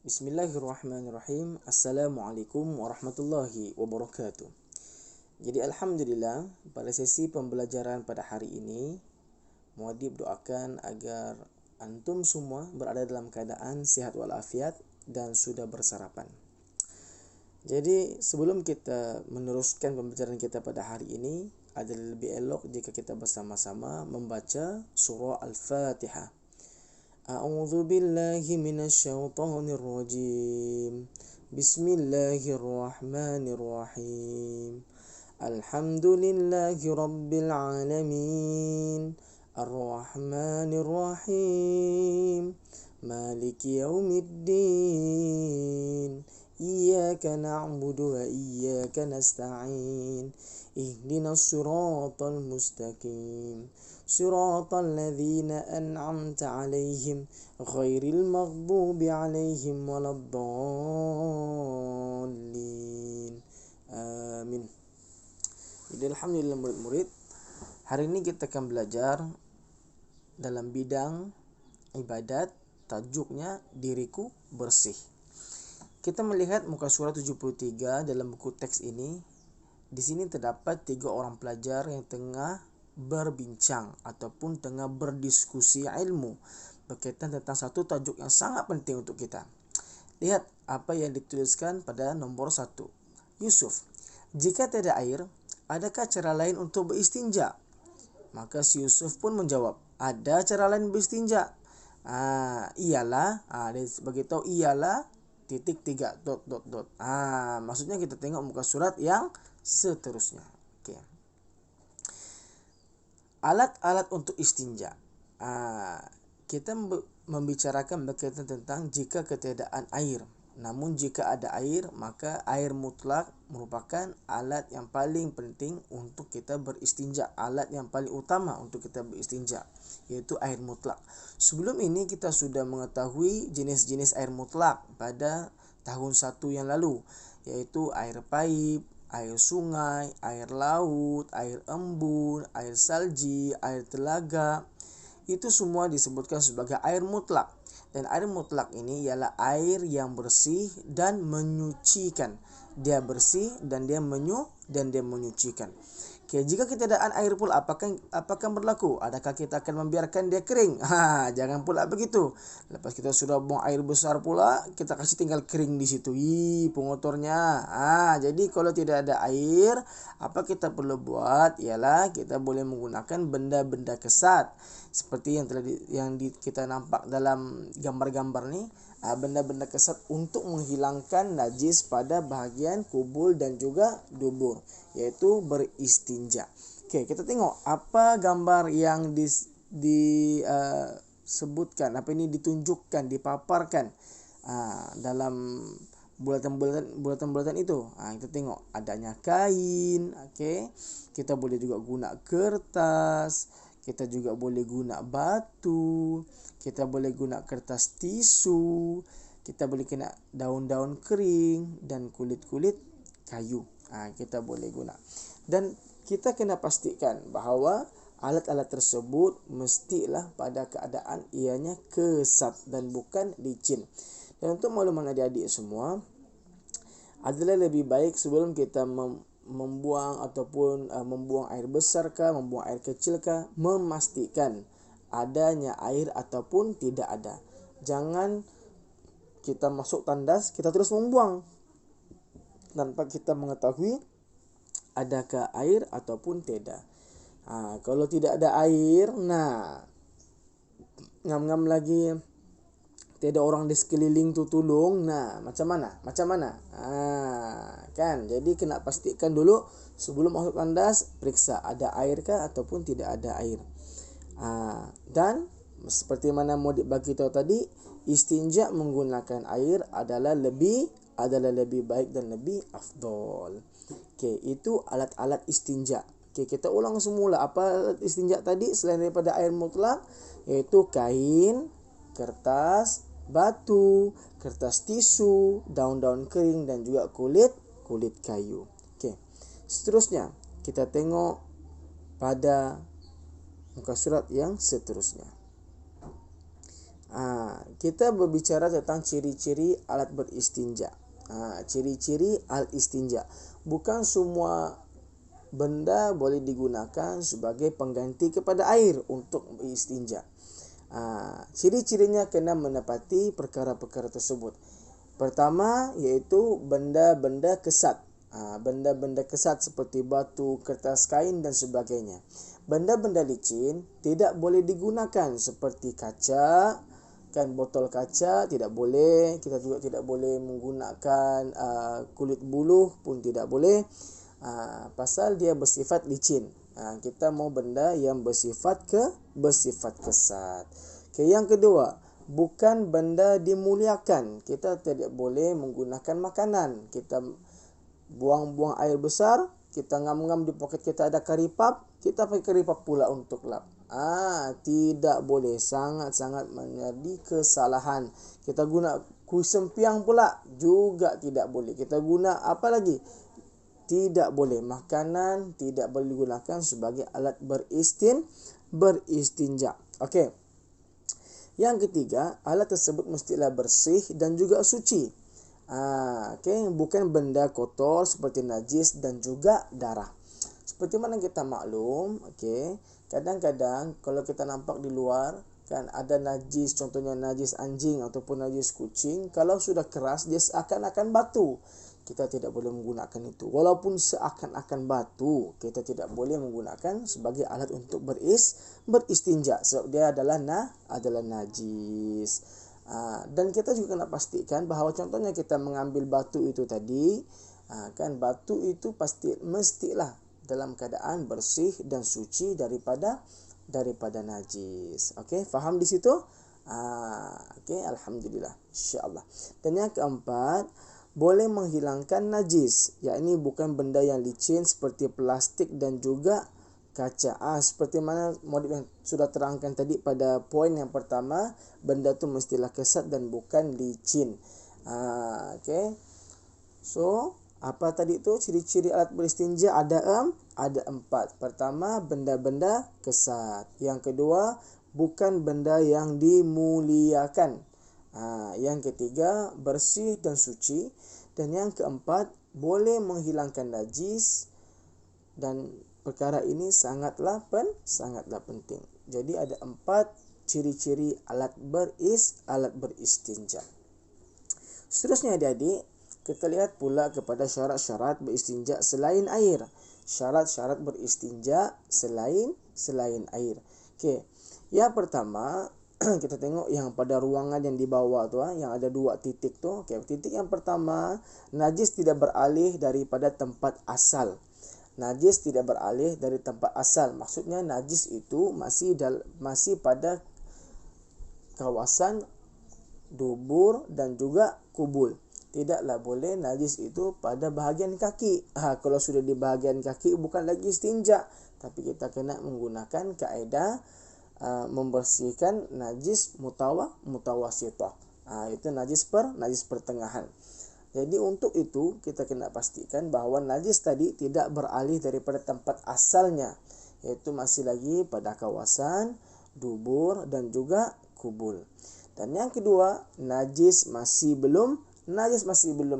Bismillahirrahmanirrahim. Assalamualaikum warahmatullahi wabarakatuh. Jadi alhamdulillah pada sesi pembelajaran pada hari ini Muadib doakan agar antum semua berada dalam keadaan sihat walafiat dan sudah bersarapan. Jadi sebelum kita meneruskan pembelajaran kita pada hari ini, adalah lebih elok jika kita bersama-sama membaca surah Al-Fatihah. A'udzu billahi minasyaitonir rajim. Bismillahirrahmanirrahim. Alhamdulillahi rabbil alamin. Ar-rahmanir rahim. Maliki yaumiddin. Iyyaka na'budu wa iyyaka nasta'in. Ihdinas siratal mustaqim. Siratal ladzina an'amta 'alaihim ghairil maghdubi 'alaihim waladdallin. Amin. Jadi alhamdulillah murid-murid, hari ini kita akan belajar dalam bidang ibadat, tajuknya diriku bersih. Kita melihat muka surat 73 dalam buku teks ini. Di sini terdapat 3 orang pelajar yang tengah berbincang ataupun tengah berdiskusi ilmu berkaitan tentang satu tajuk yang sangat penting untuk kita. Lihat apa yang dituliskan pada nombor 1. Yusuf, jika tiada air, adakah cara lain untuk beristinja? Maka si Yusuf pun menjawab, ada cara lain beristinja. Ialah, dia beritahu ialah .3 . Maksudnya kita tengok muka surat yang seterusnya. Okey. Alat-alat untuk istinja. Kita membicarakan berkaitan tentang jika ketiadaan air. Namun jika ada air, maka air mutlak merupakan alat yang paling penting untuk kita beristinja. Alat yang paling utama untuk kita beristinja, yaitu air mutlak. Sebelum ini kita sudah mengetahui jenis-jenis air mutlak pada tahun 1 yang lalu, yaitu air paip, air sungai, air laut, air embun, air salji, air telaga. Itu semua disebutkan sebagai air mutlak. Dan air mutlak ini ialah air yang bersih dan menyucikan. Dia bersih dan dia menyucikan. Okay, jika ketiadaan air pula, apakah berlaku? Adakah kita akan membiarkan dia kering? Jangan pula begitu. Lepas kita sudah buang air besar pula, kita kasih tinggal kering di situ. Pengotornya. Jadi kalau tidak ada air, apa kita perlu buat? Ialah kita boleh menggunakan benda-benda kesat. Seperti yang kita nampak dalam gambar-gambar ni, benda-benda kesat untuk menghilangkan najis pada bahagian kubul dan juga dubur, yaitu beristinja. Okey, kita tengok apa gambar yang disebutkan, apa ini ditunjukkan, dipaparkan dalam bulatan-bulatan itu. Kita tengok adanya kain. Okey, kita boleh juga guna kertas, kita juga boleh guna batu, kita boleh guna kertas tisu, kita boleh guna daun-daun kering dan kulit-kulit kayu. Kita boleh guna. Dan kita kena pastikan bahawa alat-alat tersebut mestilah pada keadaan ianya kesat dan bukan licin. Dan untuk makluman adik-adik semua, adalah lebih baik sebelum kita membuang ataupun membuang air besar kah, membuang air kecil kah, memastikan adanya air ataupun tidak ada. Jangan kita masuk tandas, kita terus membuang tanpa kita mengetahui adakah air ataupun tidak. Kalau tidak ada air, ngam-ngam lagi tiada orang di sekeliling tu tolong, macam mana? Kan? Jadi kena pastikan dulu sebelum masuk tandas, periksa ada air kah ataupun tidak ada air. Dan seperti mana Muadib bagi tahu tadi, istinja menggunakan air adalah lebih baik dan lebih afdol. Okey, itu alat-alat istinja. Okey, kita ulang semula apa alat istinja tadi selain daripada air mutlak, iaitu kain, kertas, batu, kertas tisu, daun-daun kering dan juga kulit kayu. Okey. Seterusnya, kita tengok pada muka surat yang seterusnya. Kita berbicara tentang ciri-ciri alat beristinja. Ciri-ciri alat istinja. Bukan semua benda boleh digunakan sebagai pengganti kepada air untuk beristinja. Ciri-cirinya kena menepati perkara-perkara tersebut. Pertama iaitu benda-benda kesat. Benda-benda kesat seperti batu, kertas kain dan sebagainya. Benda-benda licin tidak boleh digunakan seperti kaca, kan, botol kaca tidak boleh. Kita juga tidak boleh menggunakan kulit buluh pun tidak boleh. Pasal dia bersifat licin. Kita mau benda yang bersifat kesat. Yang kedua, bukan benda dimuliakan. Kita tidak boleh menggunakan makanan. Kita buang-buang air besar, kita ngam-ngam di poket kita ada karipap, kita pakai karipap pula untuk lap. Tidak boleh, sangat-sangat menjadi kesalahan. Kita guna kuih sempiang pula juga tidak boleh. Kita guna apa lagi? Tidak boleh. Makanan tidak boleh digunakan sebagai alat beristinja. Okey. Yang ketiga, alat tersebut mestilah bersih dan juga suci. Bukan benda kotor seperti najis dan juga darah. Seperti mana kita maklum, kadang-kadang kalau kita nampak di luar, kan, ada najis, contohnya najis anjing ataupun najis kucing, kalau sudah keras dia seakan-akan batu. Kita tidak boleh menggunakan itu. Walaupun seakan-akan batu, kita tidak boleh menggunakan sebagai alat untuk beristinja sebab dia adalah najis. Dan kita juga kena pastikan bahawa contohnya kita mengambil batu itu tadi, kan, batu itu mestilah dalam keadaan bersih dan suci daripada najis. Faham di situ? Alhamdulillah, insya-Allah. Dan yang keempat, boleh menghilangkan najis, yakni bukan benda yang licin seperti plastik dan juga kaca. Seperti mana modif yang sudah terangkan tadi pada poin yang pertama, benda tu mestilah kesat dan bukan licin. So, apa tadi tu ciri-ciri alat beristinja? Ada 4. Pertama, benda-benda kesat. Yang kedua, bukan benda yang dimuliakan. Yang ketiga, bersih dan suci. Dan yang keempat, boleh menghilangkan najis. Dan perkara ini sangatlah penting. Jadi ada 4 ciri-ciri alat beristinja. Seterusnya adik-adik, kita lihat pula kepada syarat-syarat beristinja selain air. Syarat-syarat beristinja selain air. Yang pertama, kita tengok yang pada ruangan yang di bawah tu, yang ada 2 titik tu. Titik yang pertama, najis tidak beralih daripada tempat asal. Najis tidak beralih dari tempat asal. Maksudnya najis itu masih pada kawasan dubur dan juga kubul. Tidaklah boleh najis itu pada bahagian kaki. Kalau sudah di bahagian kaki bukan lagi istinja, tapi kita kena menggunakan kaedah membersihkan najis mutawasithah. Itu najis pertengahan. Jadi untuk itu kita kena pastikan bahawa najis tadi tidak beralih daripada tempat asalnya, iaitu masih lagi pada kawasan dubur dan juga kubul. Dan yang kedua, najis masih belum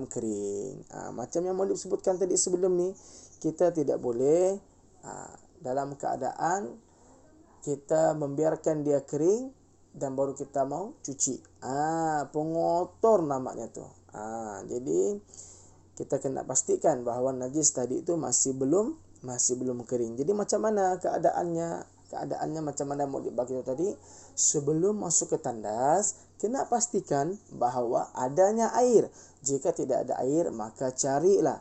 kering. Macam yang Maulid sebutkan tadi sebelum ni, kita tidak boleh dalam keadaan kita membiarkan dia kering dan baru kita mau cuci. Pengotor namanya tu. Jadi kita kena pastikan bahawa najis tadi itu masih belum kering. Jadi macam mana keadaannya macam mana mau dibagi tadi? Sebelum masuk ke tandas, kena pastikan bahawa adanya air. Jika tidak ada air, maka carilah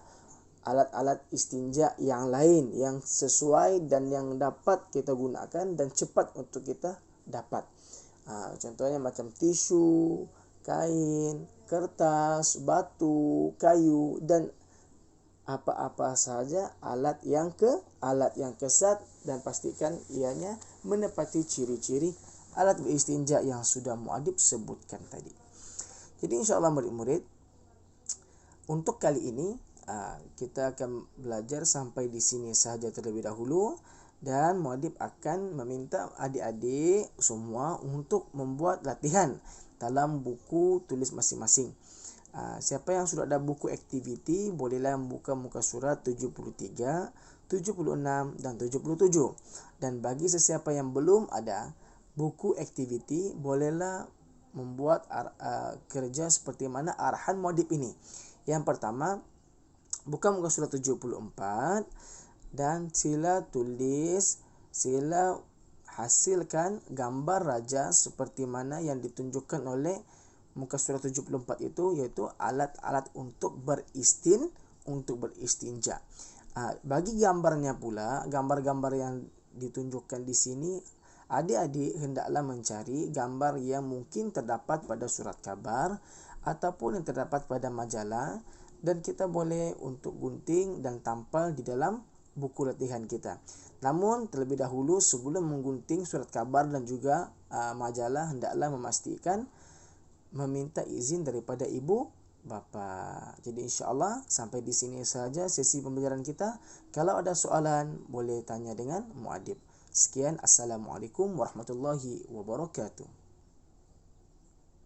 alat-alat istinja yang lain yang sesuai dan yang dapat kita gunakan dan cepat untuk kita dapat. Contohnya macam tisu, kain, kertas, batu, kayu dan apa-apa sahaja alat yang kesat, dan pastikan ianya menepati ciri-ciri alat beristinja yang sudah muadib sebutkan tadi. Jadi insya-Allah murid-murid, untuk kali ini kita akan belajar sampai di sini sahaja terlebih dahulu. dan muadib akan meminta adik-adik semua untuk membuat latihan dalam buku tulis masing-masing. Siapa yang sudah ada buku aktiviti bolehlah membuka muka surat 73, 76 dan 77. Dan bagi sesiapa yang belum ada buku aktiviti, bolehlah membuat kerja seperti mana arahan muadib ini. Yang pertama, buka muka surat 74 dan sila hasilkan gambar raja seperti mana yang ditunjukkan oleh muka surat 74 itu, iaitu alat-alat untuk beristinja. Bagi gambarnya pula, gambar-gambar yang ditunjukkan di sini, adik-adik hendaklah mencari gambar yang mungkin terdapat pada surat khabar ataupun yang terdapat pada majalah, dan kita boleh untuk gunting dan tampal di dalam buku latihan kita. Namun terlebih dahulu sebelum menggunting surat khabar dan juga majalah, hendaklah memastikan meminta izin daripada ibu bapa. Jadi insya-Allah sampai di sini saja sesi pembelajaran kita. Kalau ada soalan boleh tanya dengan muadib. Sekian, assalamualaikum warahmatullahi wabarakatuh.